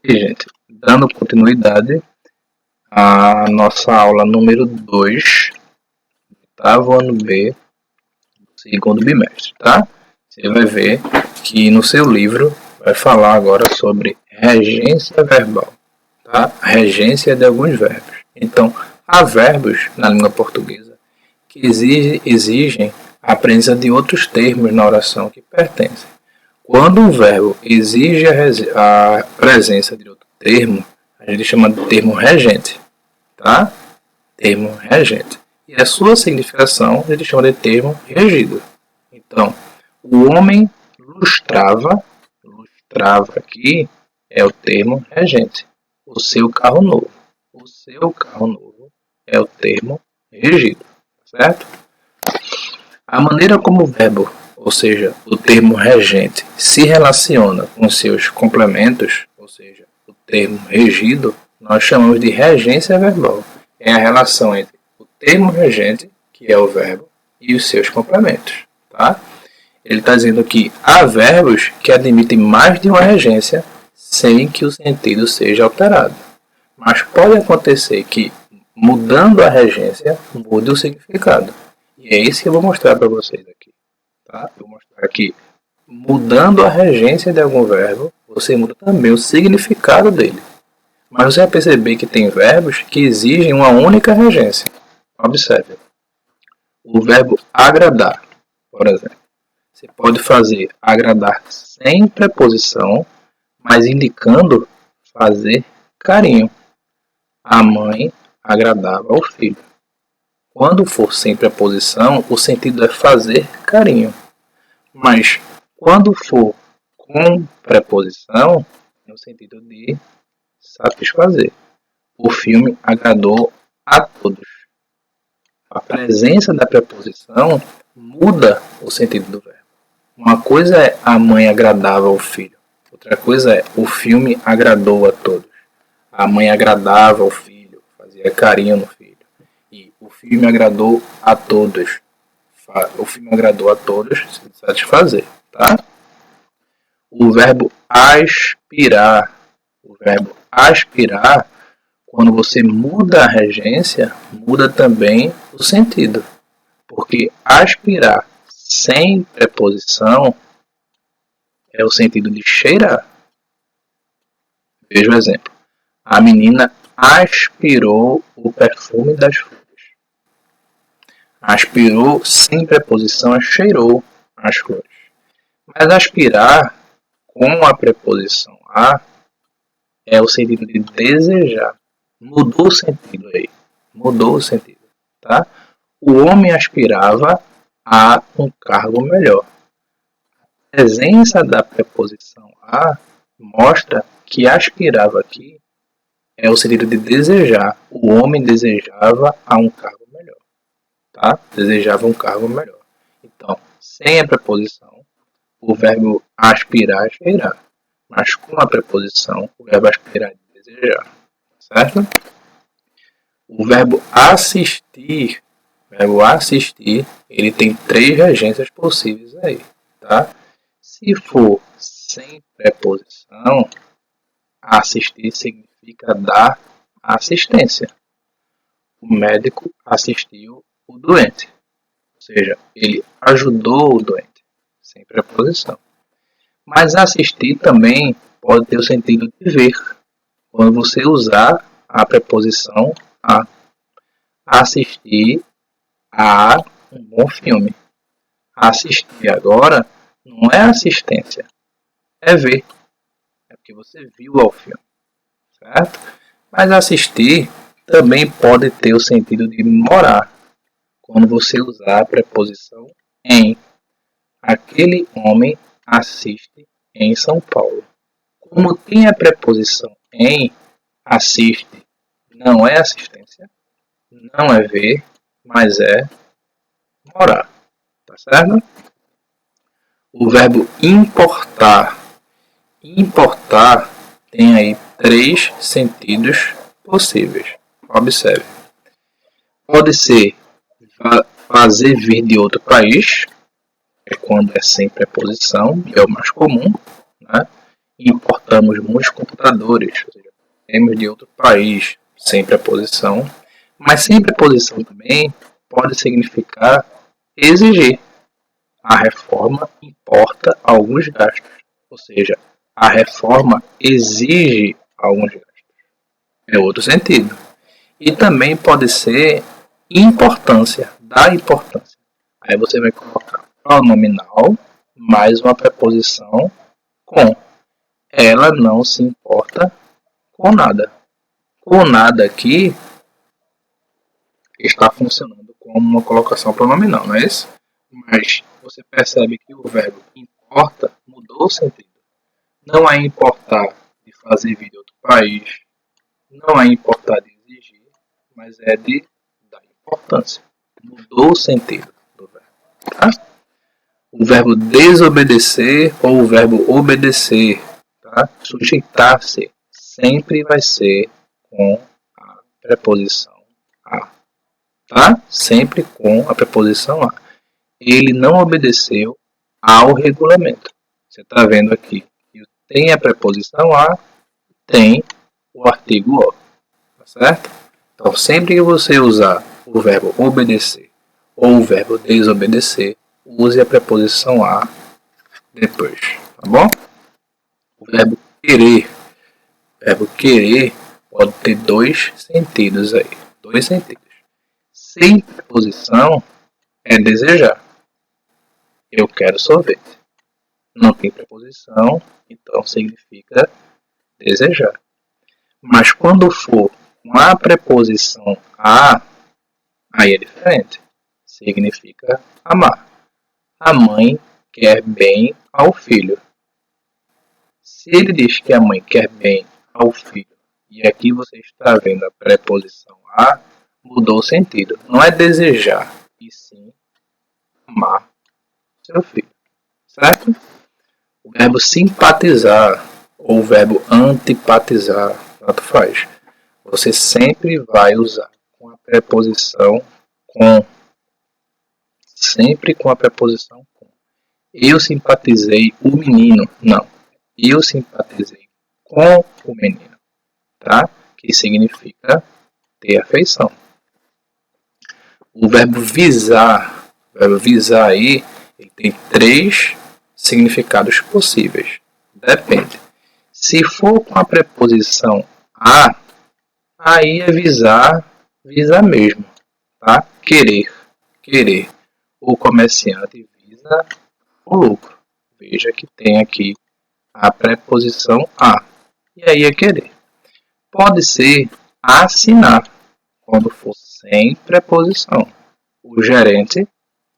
E, gente, dando continuidade à nossa aula número 2, oitavo ano B, segundo bimestre, tá? Você vai ver que no seu livro vai falar agora sobre regência verbal, tá? Regência de alguns verbos. Então, há verbos na língua portuguesa que exigem a presença de outros termos na oração que pertencem. Quando um verbo exige a presença de outro termo, a gente chama de termo regente, tá? Termo regente. E a sua significação a gente chama de termo regido. Então, o homem lustrava aqui é o termo regente. O seu carro novo. O seu carro novo é o termo regido, certo? A maneira como o verbo, ou seja, o termo regente, se relaciona com seus complementos, ou seja, o termo regido, nós chamamos de regência verbal. É a relação entre o termo regente, que é o verbo, e os seus complementos, tá? Ele está dizendo que há verbos que admitem mais de uma regência sem que o sentido seja alterado. Mas pode acontecer que, mudando a regência, mude o significado. E é isso que eu vou mostrar para vocês aqui. Tá? Eu vou mostrar aqui, mudando a regência de algum verbo, você muda também o significado dele. Mas você vai perceber que tem verbos que exigem uma única regência. Observe. O verbo agradar, por exemplo. Você pode fazer agradar sem preposição, mas indicando fazer carinho. A mãe agradava ao filho. Quando for sem preposição, o sentido é fazer carinho. Mas quando for com preposição, é o sentido de satisfazer. O filme agradou a todos. A presença da preposição muda o sentido do verbo. Uma coisa é a mãe agradava ao filho. Outra coisa é o filme agradou a todos. A mãe agradava ao filho, fazia carinho no filho. E o filme agradou a todos. O filme agradou a todos, se satisfazer, tá? O verbo aspirar. O verbo aspirar, quando você muda a regência, muda também o sentido. Porque aspirar sem preposição é o sentido de cheirar. Veja o exemplo. A menina aspirou o perfume das flores. Aspirou sem preposição é cheirou as flores. Mas aspirar com a preposição a é o sentido de desejar. Mudou o sentido aí. Mudou o sentido, tá? O homem aspirava a um cargo melhor. A presença da preposição a mostra que aspirava aqui é o sentido de desejar. O homem desejava a um cargo melhor. Tá? Desejava um cargo melhor. Então, sem a preposição, o verbo aspirar é cheirar. Mas com a preposição, o verbo aspirar é desejar. Certo? O verbo assistir, ele tem 3 regências possíveis aí, tá? Se for sem preposição, assistir significa dar assistência. O médico assistiu o doente, ou seja, ele ajudou o doente, sem preposição. Mas assistir também pode ter o sentido de ver, quando você usar a preposição a. Assistir a um bom filme. Assistir agora não é assistência, é ver. É porque você viu ao filme, certo? Mas assistir também pode ter o sentido de morar, quando você usar a preposição em. Aquele homem assiste em São Paulo. Como tem a preposição em, assiste não é assistência, não é ver, mas é morar. Tá certo? O verbo importar. Importar tem aí 3 sentidos possíveis. Observe. Pode ser fazer vir de outro país, é quando é sem preposição, é o mais comum, né? importamos muitos computadores, ou seja, temos de outro país, sem preposição. Mas sem preposição também pode significar exigir. A reforma importa alguns gastos, ou seja, a reforma exige alguns gastos. É outro sentido. E também pode ser importância, dar importância. Aí você vai colocar pronominal mais uma preposição com. Ela não se importa com nada. O nada aqui está funcionando como uma colocação pronominal, não é isso? Mas você percebe que o verbo importa mudou o sentido. Não é importar de fazer vir de outro país, não é importar de exigir, mas é de dar importância. Mudou o sentido do verbo. Tá? O verbo desobedecer ou o verbo obedecer, tá? Sujeitar-se, sempre vai ser com a preposição a. Tá? Sempre com a preposição a. Ele não obedeceu ao regulamento. Você está vendo aqui que tem a preposição a, tem o artigo o. Tá certo? Então, sempre que você usar o verbo obedecer ou o verbo desobedecer, use a preposição a depois. Tá bom? O verbo querer. O verbo querer pode ter dois sentidos aí. Dois sentidos. Sem preposição é desejar. Eu quero sorvete. Não tem preposição, então significa desejar. Mas quando for com a preposição a, aí é diferente. Significa amar. A mãe quer bem ao filho. Se ele diz que a mãe quer bem ao filho, e aqui você está vendo a preposição a, mudou o sentido. Não é desejar, e sim amar seu filho. Certo? O verbo simpatizar ou o verbo antipatizar, tanto faz. Você sempre vai usar com a preposição com. Sempre com a preposição com. Eu simpatizei o menino. Não. Eu simpatizei com o menino. Tá? Que significa ter afeição. O verbo visar. O verbo visar aí, ele tem três significados possíveis. Depende. Se for com a preposição a, aí é visar, visar mesmo. Tá? Querer. Querer. O comerciante visa o lucro. Veja que tem aqui a preposição a. E aí é querer. Pode ser assinar, quando for sem preposição. O gerente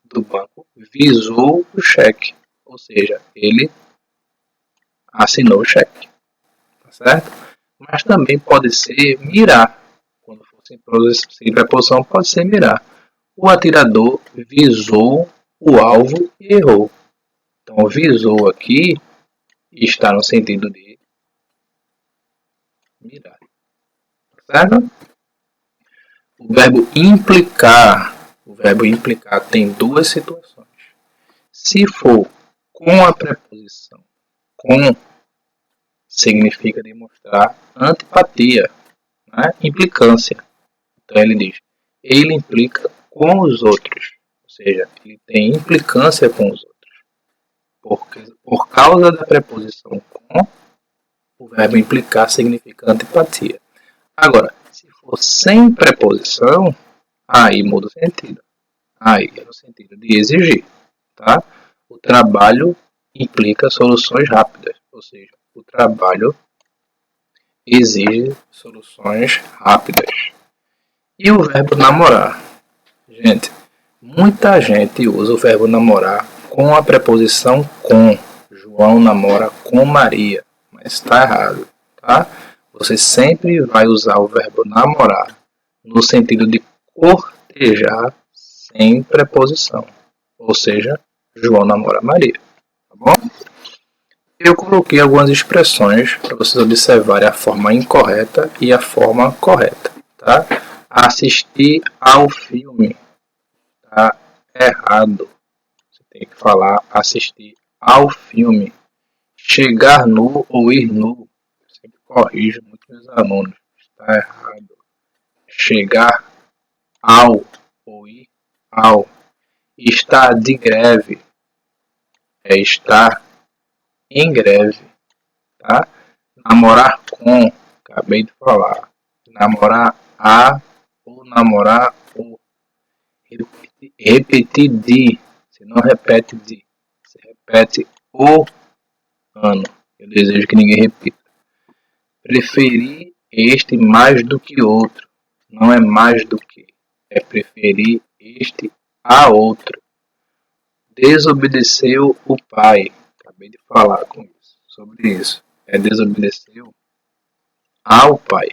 do banco visou o cheque. Ou seja, ele assinou o cheque. Tá certo? Mas também pode ser mirar. Quando for sem preposição, pode ser mirar. O atirador visou o alvo e errou. Então, visou aqui está no sentido de mirar. Certo? O verbo implicar. O verbo implicar tem duas situações. Se for com a preposição com, significa demonstrar antipatia, né? Implicância. Então ele diz, ele implica com os outros. Ou seja, ele tem implicância com os outros. Por causa da preposição com, o verbo implicar significa antipatia. Agora, se for sem preposição, aí muda o sentido. Aí é no sentido de exigir. Tá? O trabalho implica soluções rápidas. Ou seja, o trabalho exige soluções rápidas. E o verbo namorar? Gente, muita gente usa o verbo namorar com a preposição com. João namora com Maria. Mas está errado. Tá? Você sempre vai usar o verbo namorar no sentido de cortejar sem preposição. Ou seja, João namora Maria. Tá bom? Eu coloquei algumas expressões para vocês observarem a forma incorreta e a forma correta. Tá? Assistir ao filme. Tá errado. Você tem que falar assistir ao filme. Chegar nu ou ir nu. Eu sempre corrijo muito meus alunos. Está errado. Chegar ao ou ir ao. Estar de greve é estar em greve, tá? Namorar com, acabei de falar. Namorar a ou namorar o. Repetir de, você não repete de, você repete o ano. Eu desejo que ninguém repita. Preferir este mais do que outro. Não é mais do que. É preferir este a outro. Desobedeceu o pai. Acabei de falar com isso, sobre isso. É desobedeceu ao pai.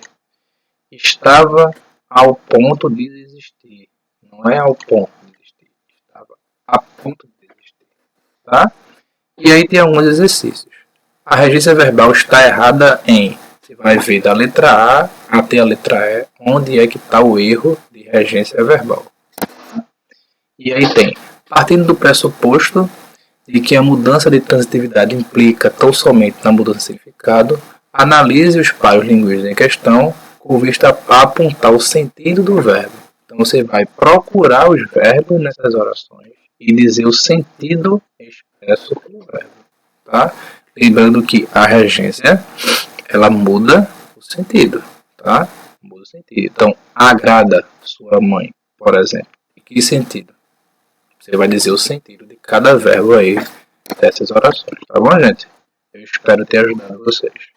Estava ao ponto de desistir. Não é ao ponto de desistir. Estava a ponto de desistir. Tá? E aí tem alguns exercícios. A regência verbal está errada em. Você vai ver da letra A até a letra E onde é que está o erro de regência verbal. E aí tem. Partindo do pressuposto de que a mudança de transitividade implica tão somente na mudança de significado, analise os pares linguísticos em questão com vista a apontar o sentido do verbo. Então você vai procurar os verbos nessas orações e dizer o sentido expresso pelo verbo. Tá? Lembrando que a regência ela muda o sentido. Tá? Muda o sentido. Então, agrada sua mãe, por exemplo. Em que sentido? Você vai dizer o sentido de cada verbo aí dessas orações, tá bom, gente? Eu espero ter ajudado vocês.